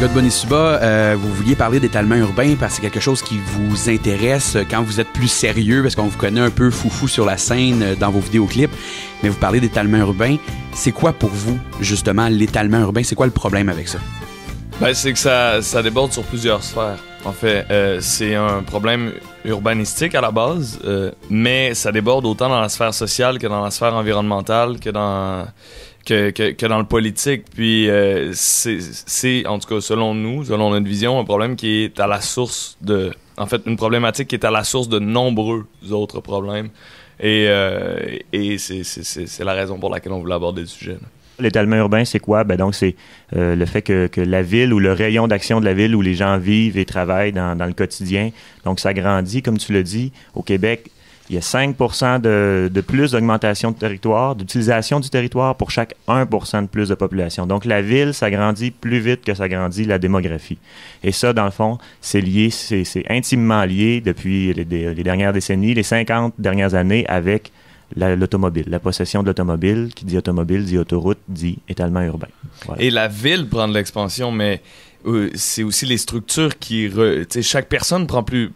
gars de Bonnie-Suba, vous vouliez parler d'étalement urbain parce que c'est quelque chose qui vous intéresse quand vous êtes plus sérieux, parce qu'on vous connaît un peu foufou sur la scène dans vos vidéoclips, mais vous parlez d'étalement urbain. C'est quoi pour vous, justement, l'étalement urbain? C'est quoi le problème avec ça? Ben, c'est que ça déborde sur plusieurs sphères. En fait, c'est un problème urbanistique à la base, mais ça déborde autant dans la sphère sociale que dans la sphère environnementale, que dans le politique. Puis c'est, en tout cas, selon nous, selon notre vision, un problème qui est à la source de... En fait, une problématique qui est à la source de nombreux autres problèmes. Et c'est la raison pour laquelle on voulait aborder le sujet, là. L'étalement urbain, c'est quoi? Ben donc, c'est le fait que la ville ou le rayon d'action de la ville où les gens vivent et travaillent dans le quotidien, donc ça grandit, comme tu l'as dit. Au Québec, il y a 5% de plus d'augmentation de territoire, d'utilisation du territoire pour chaque 1% de plus de population. Donc, la ville, ça grandit plus vite que ça grandit la démographie. Et ça, dans le fond, c'est lié, c'est intimement lié depuis les dernières décennies, les 50 dernières années avec l'automobile, la possession de l'automobile. Qui dit automobile, dit autoroute, dit étalement urbain. Voilà. Et la ville prend de l'expansion, mais c'est aussi les structures qui... chaque personne prend plus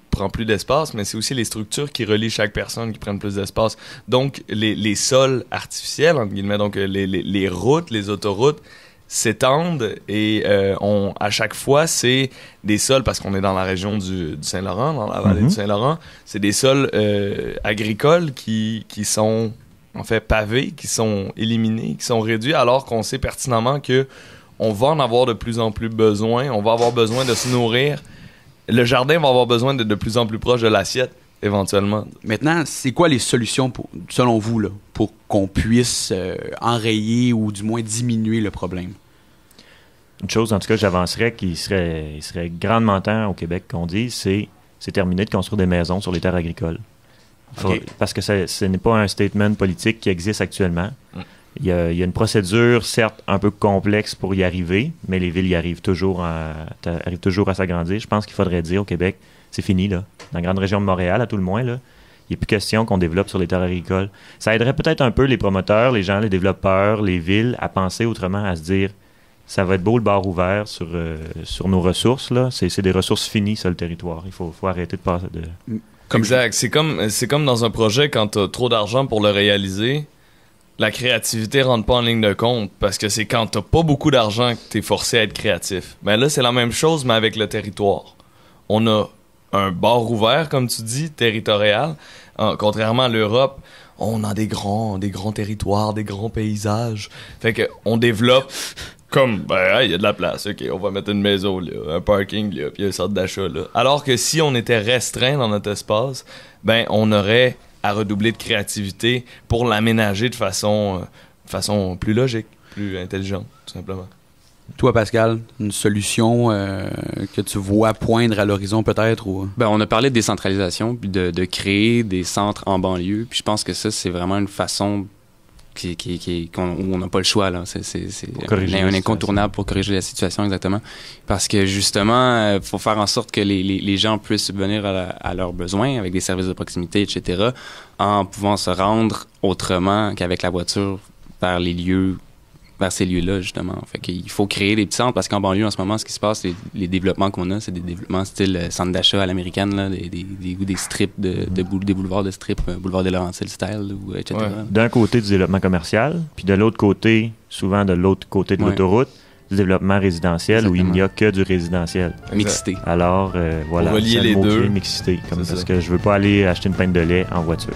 d'espace, mais c'est aussi les structures qui relient chaque personne qui prennent plus d'espace. Donc, les sols artificiels, entre guillemets, donc les routes, les autoroutes, s'étendent et à chaque fois, c'est des sols, parce qu'on est dans la région du Saint-Laurent, dans la vallée du Saint-Laurent, c'est des sols agricoles qui sont en fait pavés, qui sont éliminés, qui sont réduits, alors qu'on sait pertinemment que on va en avoir de plus en plus besoin, on va avoir besoin de se nourrir. Le jardin va avoir besoin de plus en plus proche de l'assiette, éventuellement. Maintenant, c'est quoi les solutions, selon vous, là, pour qu'on puisse enrayer ou du moins diminuer le problème? Une chose, en tout cas, j'avancerais qui serait grandement temps au Québec qu'on dise, c'est terminé de construire des maisons sur les terres agricoles. Parce que ce n'est pas un statement politique qui existe actuellement. Il y a une procédure, certes, un peu complexe pour y arriver, mais les villes y arrivent toujours à s'agrandir. Je pense qu'il faudrait dire au Québec, c'est fini, là. Dans la grande région de Montréal, à tout le moins, là, il n'y a plus question qu'on développe sur les terres agricoles. Ça aiderait peut-être un peu les promoteurs, les gens, les développeurs, les villes, à penser autrement, à se dire, ça va être beau le bar ouvert sur nos ressources, là. C'est des ressources finies, ça, le territoire. Il faut arrêter de passer de... Exact. C'est comme dans un projet, quand tu as trop d'argent pour le réaliser, la créativité rentre pas en ligne de compte, parce que c'est quand t'as pas beaucoup d'argent que t'es forcé à être créatif. Ben là, c'est la même chose, mais avec le territoire. On a un bar ouvert, comme tu dis, territorial. Contrairement à l'Europe, on a des grands territoires, des grands paysages. Fait que on développe comme, il y a de la place, ok, on va mettre une maison là, un parking là, puis une sorte d'achat là. Alors que si on était restreint dans notre espace, ben on aurait à redoubler de créativité pour l'aménager de façon plus logique, plus intelligente, tout simplement. Toi, Pascal, une solution que tu vois poindre à l'horizon peut-être? Ou... Ben, on a parlé de décentralisation, puis de créer des centres en banlieue, puis je pense que ça, c'est vraiment une façon où on n'a pas le choix, là. C'est un incontournable pour corriger la situation, exactement. Parce que, justement, faut faire en sorte que les gens puissent subvenir à leurs besoins avec des services de proximité, etc., en pouvant se rendre autrement qu'avec la voiture vers ces lieux-là, justement. Fait qu'il faut créer des petits centres, parce qu'en banlieue, en ce moment, ce qui se passe, les développements qu'on a, c'est des développements style centre d'achat à l'américaine, là, des strips, des boulevards de strip, boulevard des Laurentides style, etc. Ouais. D'un côté, du développement commercial, puis de l'autre côté, souvent de l'autre côté de l'autoroute, du développement résidentiel. Exactement. Où il n'y a que du résidentiel. Mixité. Alors, voilà. Pour relier les deux. Mixité, parce que je veux pas aller acheter une pinte de lait en voiture.